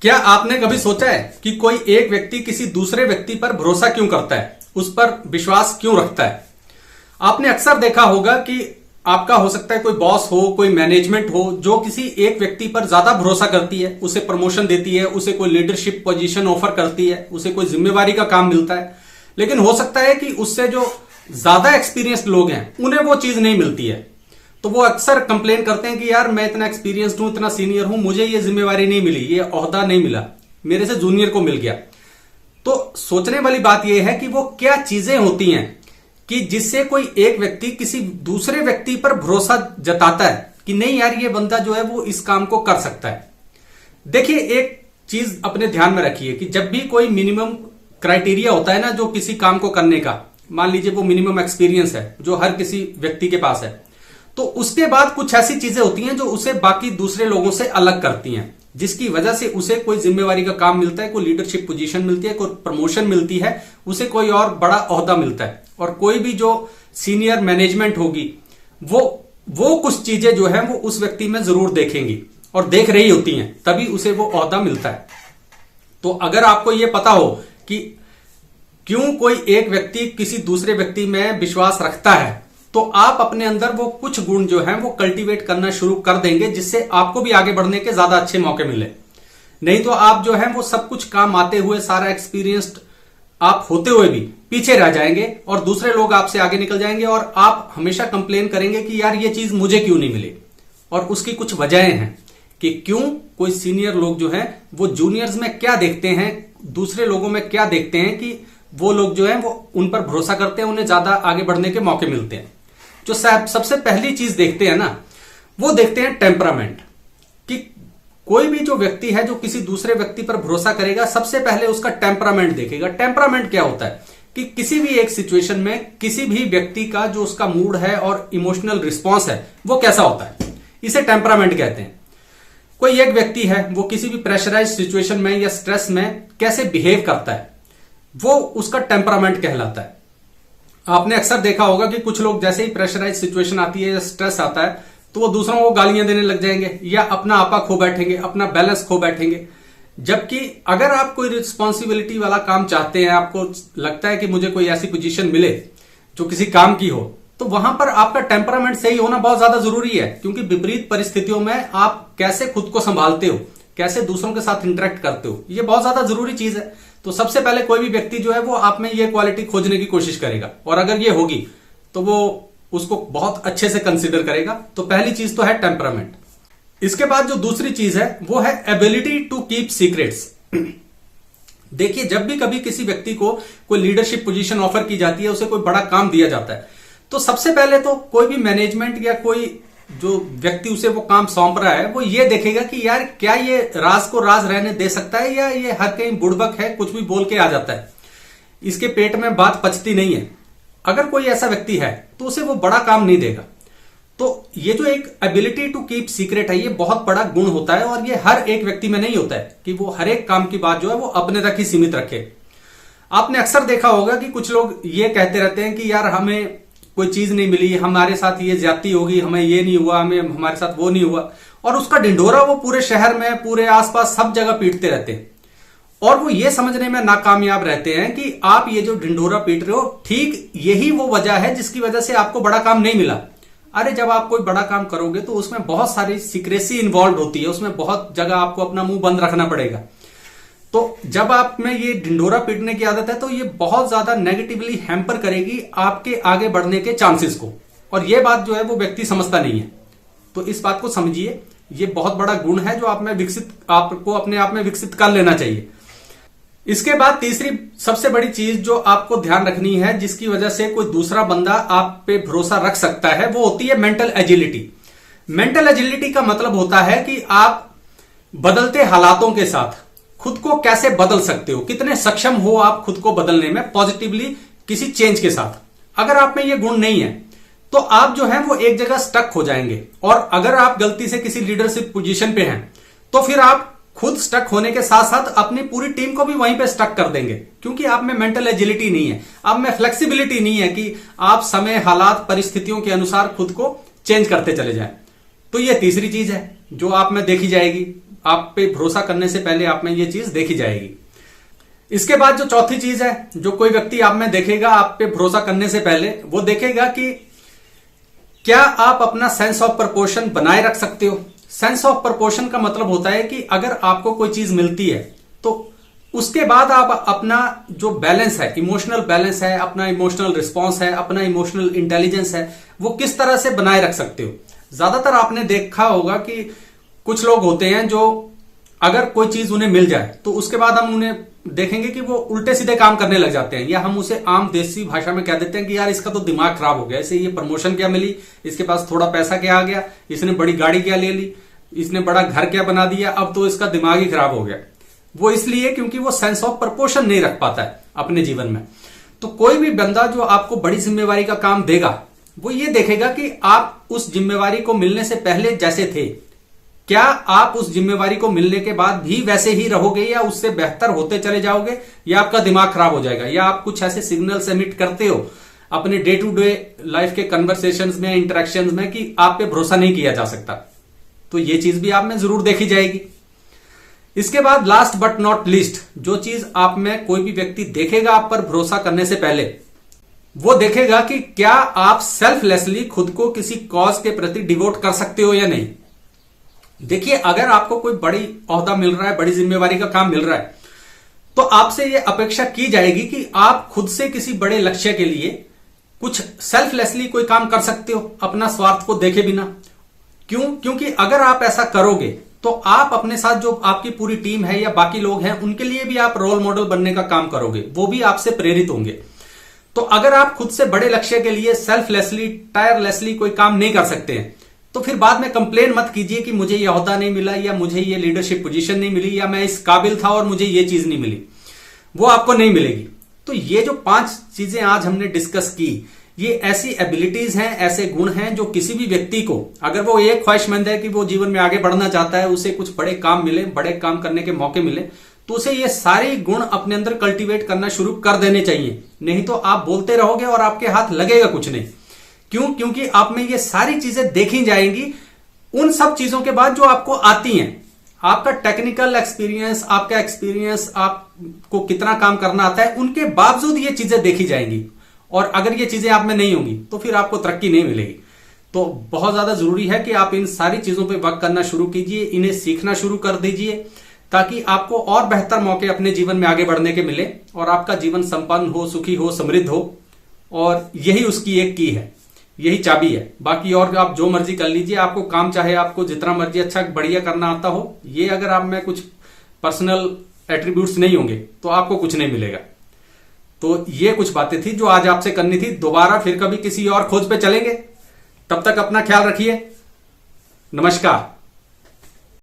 क्या आपने कभी सोचा है कि कोई एक व्यक्ति किसी दूसरे व्यक्ति पर भरोसा क्यों करता है, उस पर विश्वास क्यों रखता है? आपने अक्सर देखा होगा कि आपका हो सकता है कोई बॉस हो, कोई मैनेजमेंट हो जो किसी एक व्यक्ति पर ज्यादा भरोसा करती है, उसे प्रमोशन देती है, उसे कोई लीडरशिप पोजीशन ऑफर करती है, उसे कोई जिम्मेवारी का काम मिलता है। लेकिन हो सकता है कि उससे जो ज्यादा एक्सपीरियंस्ड लोग हैं उन्हें वो चीज नहीं मिलती है। तो वो अक्सर कंप्लेन करते हैं कि यार मैं इतना एक्सपीरियंस्ड हूं, इतना सीनियर हूं, मुझे ये जिम्मेवारी नहीं मिली, ये ओहदा नहीं मिला, मेरे से जूनियर को मिल गया। तो सोचने वाली बात यह है कि वो क्या चीजें होती हैं कि जिससे कोई एक व्यक्ति किसी दूसरे व्यक्ति पर भरोसा जताता है कि नहीं यार ये बंदा जो है वो इस काम को कर सकता है। देखिए, एक चीज अपने ध्यान में रखिए कि जब भी कोई मिनिमम क्राइटेरिया होता है ना जो किसी काम को करने का, मान लीजिए वो मिनिमम एक्सपीरियंस है जो हर किसी व्यक्ति के पास है, तो उसके बाद कुछ ऐसी चीजें होती हैं जो उसे बाकी दूसरे लोगों से अलग करती हैं, जिसकी वजह से उसे कोई जिम्मेवारी का काम मिलता है, कोई लीडरशिप पोजीशन मिलती है, कोई प्रमोशन मिलती है, उसे कोई और बड़ा ओहदा मिलता है। और कोई भी जो सीनियर मैनेजमेंट होगी वो कुछ चीजें जो है वो उस व्यक्ति में जरूर देखेंगी और देख रही होती हैं, तभी उसे वो ओहदा मिलता है। तो अगर आपको यह पता हो कि क्यों कोई एक व्यक्ति किसी दूसरे व्यक्ति में विश्वास रखता है, तो आप अपने अंदर वो कुछ गुण जो हैं वो कल्टीवेट करना शुरू कर देंगे, जिससे आपको भी आगे बढ़ने के ज्यादा अच्छे मौके मिले। नहीं तो आप जो है वो सब कुछ काम आते हुए, सारा एक्सपीरियंस्ड आप होते हुए भी पीछे रह जाएंगे और दूसरे लोग आपसे आगे निकल जाएंगे और आप हमेशा कंप्लेन करेंगे कि यार ये चीज मुझे क्यों नहीं मिली। और उसकी कुछ वजहें हैं कि क्यों कोई सीनियर लोग जो है वो जूनियर्स में क्या देखते हैं, दूसरे लोगों में क्या देखते हैं कि वो लोग जो है वो उन पर भरोसा करते हैं, उन्हें ज्यादा आगे बढ़ने के मौके मिलते हैं। जो सबसे पहली चीज देखते हैं ना, वो देखते हैं टेम्परामेंट। कि कोई भी जो व्यक्ति है जो किसी दूसरे व्यक्ति पर भरोसा करेगा, सबसे पहले उसका टेम्परामेंट देखेगा। टेम्परामेंट क्या होता है कि किसी भी एक सिचुएशन में किसी भी व्यक्ति का जो उसका मूड है और इमोशनल रिस्पॉन्स है वो कैसा होता है, इसे टेम्परामेंट कहते हैं। कोई एक व्यक्ति है वो किसी भी प्रेशराइज सिचुएशन में या स्ट्रेस में कैसे बिहेव करता है, वो उसका टेम्परामेंट कहलाता है। आपने अक्सर देखा होगा कि कुछ लोग जैसे ही प्रेशराइज सिचुएशन आती है या स्ट्रेस आता है तो वो दूसरों को गालियां देने लग जाएंगे या अपना आपा खो बैठेंगे, अपना बैलेंस खो बैठेंगे। जबकि अगर आप कोई रिस्पॉन्सिबिलिटी वाला काम चाहते हैं, आपको लगता है कि मुझे कोई ऐसी पोजीशन मिले जो किसी काम की हो, तो वहां पर आपका टेम्परामेंट सही होना बहुत ज्यादा जरूरी है। क्योंकि विपरीत परिस्थितियों में आप कैसे खुद को संभालते हो, कैसे दूसरों के साथ इंटरेक्ट करते हो, ये बहुत ज्यादा जरूरी चीज है। तो सबसे पहले कोई भी व्यक्ति जो है वो आप में ये क्वालिटी खोजने की कोशिश करेगा, और अगर ये होगी तो वो उसको बहुत अच्छे से कंसीडर करेगा। तो पहली चीज तो है टेम्परामेंट। इसके बाद जो दूसरी चीज है वो है एबिलिटी टू कीप सीक्रेट्स। देखिए, जब भी कभी किसी व्यक्ति को कोई लीडरशिप पोजीशन ऑफर की जाती है, उसे कोई बड़ा काम दिया जाता है, तो सबसे पहले तो कोई भी मैनेजमेंट या कोई जो व्यक्ति उसे वो काम सौंप रहा है वो ये देखेगा कि यार क्या ये राज को राज रहने दे सकता है, या ये हर कहीं बुड़बक है, कुछ भी बोल के आ जाता है, इसके पेट में बात पचती नहीं है। अगर कोई ऐसा व्यक्ति है तो उसे वो बड़ा काम नहीं देगा। तो ये जो एक एबिलिटी टू कीप सीक्रेट है, ये बहुत बड़ा गुण होता है, और ये हर एक व्यक्ति में नहीं होता है कि वो हर एक काम की बात जो है वो अपने तक ही सीमित रखे। आपने अक्सर देखा होगा कि कुछ लोग ये कहते रहते हैं कि यार हमें कोई चीज नहीं मिली, हमारे साथ ये ज्यादती होगी, हमें ये नहीं हुआ, हमें हमारे साथ वो नहीं हुआ, और उसका ढिंढोरा वो पूरे शहर में, पूरे आसपास सब जगह पीटते रहते हैं। और वो ये समझने में नाकामयाब रहते हैं कि आप ये जो ढिंढोरा पीट रहे हो, ठीक यही वो वजह है जिसकी वजह से आपको बड़ा काम नहीं मिला। अरे जब आप कोई बड़ा काम करोगे तो उसमें बहुत सारी सीक्रेसी इन्वॉल्व होती है, उसमें बहुत जगह आपको अपना मुंह बंद रखना पड़ेगा। तो जब आप में ये ढिंढोरा पीटने की आदत है तो ये बहुत ज्यादा नेगेटिवली हैम्पर करेगी आपके आगे बढ़ने के चांसेस को, और ये बात जो है वो व्यक्ति समझता नहीं है। तो इस बात को समझिए, ये बहुत बड़ा गुण है जो आपको अपने आप में विकसित कर लेना चाहिए। इसके बाद तीसरी सबसे बड़ी चीज जो आपको ध्यान रखनी है, जिसकी वजह से कोई दूसरा बंदा आप पे भरोसा रख सकता है, वो होती है मेंटल एजिलिटी। मेंटल एजिलिटी का मतलब होता है कि आप बदलते हालातों के साथ खुद को कैसे बदल सकते हो, कितने सक्षम हो आप खुद को बदलने में पॉजिटिवली किसी चेंज के साथ। अगर आप में ये गुण नहीं है तो आप जो है वो एक जगह स्टक हो जाएंगे, और अगर आप गलती से किसी लीडरशिप पोजीशन पे हैं तो फिर आप खुद स्टक होने के साथ साथ अपनी पूरी टीम को भी वहीं पे स्टक कर देंगे, क्योंकि आप में मेंटल एजिलिटी नहीं है, आप में फ्लेक्सिबिलिटी नहीं है कि आप समय, हालात, परिस्थितियों के अनुसार खुद को चेंज करते चले जाएं। तो ये तीसरी चीज है जो आप में देखी जाएगी। आप पे भरोसा करने से पहले आप में ये चीज देखी जाएगी। इसके बाद जो चौथी चीज है जो कोई व्यक्ति आप में देखेगा आप पे भरोसा करने से पहले, वो देखेगा कि क्या आप अपना सेंस ऑफ प्रपोर्शन बनाए रख सकते हो। सेंस ऑफ प्रपोर्शन का मतलब होता है कि अगर आपको कोई चीज मिलती है तो उसके बाद आप अपना जो बैलेंस है, इमोशनल बैलेंस है, अपना इमोशनल रिस्पॉन्स है, अपना इमोशनल इंटेलिजेंस है, वो किस तरह से बनाए रख सकते हो। ज्यादातर आपने देखा होगा कि कुछ लोग होते हैं जो अगर कोई चीज उन्हें मिल जाए तो उसके बाद हम उन्हें देखेंगे कि वो उल्टे सीधे काम करने लग जाते हैं, या हम उसे आम देसी भाषा में कह देते हैं कि यार इसका तो दिमाग खराब हो गया, इसे ये प्रमोशन क्या मिली, इसके पास थोड़ा पैसा क्या आ गया, इसने बड़ी गाड़ी क्या ले ली, इसने बड़ा घर क्या बना दिया, अब तो इसका दिमाग ही खराब हो गया। वो इसलिए क्योंकि वो सेंस ऑफ प्रपोर्शन नहीं रख पाता है अपने जीवन में। तो कोई भी बंदा जो आपको बड़ी जिम्मेवारी का काम देगा वो ये देखेगा कि आप उस जिम्मेवारी को मिलने से पहले जैसे थे, क्या आप उस जिम्मेवारी को मिलने के बाद भी वैसे ही रहोगे या उससे बेहतर होते चले जाओगे, या आपका दिमाग खराब हो जाएगा, या आप कुछ ऐसे सिग्नल्स एमिट करते हो अपने डे टू डे लाइफ के कन्वर्सेशंस में, इंटरेक्शंस में कि आप पे भरोसा नहीं किया जा सकता। तो ये चीज भी आप में जरूर देखी जाएगी। इसके बाद लास्ट बट नॉट लीस्ट, जो चीज आप में कोई भी व्यक्ति देखेगा आप पर भरोसा करने से पहले, वो देखेगा कि क्या आप सेल्फलेसली खुद को किसी कॉज के प्रति डिवोट कर सकते हो या नहीं। देखिए, अगर आपको कोई बड़ी ओहदा मिल रहा है, बड़ी जिम्मेवारी का काम मिल रहा है, तो आपसे यह अपेक्षा की जाएगी कि आप खुद से किसी बड़े लक्ष्य के लिए कुछ सेल्फलेसली कोई काम कर सकते हो, अपना स्वार्थ को देखे बिना। क्यों? क्योंकि अगर आप ऐसा करोगे तो आप अपने साथ जो आपकी पूरी टीम है या बाकी लोग हैं उनके लिए भी आप रोल मॉडल बनने का काम करोगे, वो भी आपसे प्रेरित होंगे। तो अगर आप खुद से बड़े लक्ष्य के लिए सेल्फलेसली, टायरलेसली कोई काम नहीं कर सकते हैं, तो फिर बाद में कंप्लेन मत कीजिए कि मुझे यह ओहदा नहीं मिला, या मुझे ये लीडरशिप पोजीशन नहीं मिली, या मैं इस काबिल था और मुझे ये चीज नहीं मिली। वो आपको नहीं मिलेगी। तो ये जो 5 चीजें आज हमने डिस्कस की, ये ऐसी एबिलिटीज हैं, ऐसे गुण हैं जो किसी भी व्यक्ति को, अगर वो एक ख्वाहिशमंद है कि वो जीवन में आगे बढ़ना चाहता है, उसे कुछ बड़े काम मिले, बड़े काम करने के मौके मिले, तो उसे ये सारे गुण अपने अंदर कल्टीवेट करना शुरू कर देने चाहिए। नहीं तो आप बोलते रहोगे और आपके हाथ लगेगा कुछ नहीं। क्यों? क्योंकि आप में ये सारी चीजें देखी जाएंगी उन सब चीजों के बाद जो आपको आती हैं। आपका टेक्निकल एक्सपीरियंस, आपका एक्सपीरियंस, आपको कितना काम करना आता है, उनके बावजूद ये चीजें देखी जाएंगी। और अगर ये चीजें आप में नहीं होंगी तो फिर आपको तरक्की नहीं मिलेगी। तो बहुत ज्यादा जरूरी है कि आप इन सारी चीजों पे वर्क करना शुरू कीजिए, इन्हें सीखना शुरू कर दीजिए, ताकि आपको और बेहतर मौके अपने जीवन में आगे बढ़ने के मिले और आपका जीवन संपन्न हो, सुखी हो, समृद्ध हो। और यही उसकी एक की है, यही चाबी है। बाकी और आप जो मर्जी कर लीजिए, आपको काम चाहे आपको जितना मर्जी अच्छा बढ़िया करना आता हो, ये अगर आप में कुछ पर्सनल एट्रीब्यूट्स नहीं होंगे तो आपको कुछ नहीं मिलेगा। तो ये कुछ बातें थी जो आज आपसे करनी थी। दोबारा फिर कभी किसी और खोज पे चलेंगे। तब तक अपना ख्याल रखिए। नमस्कार।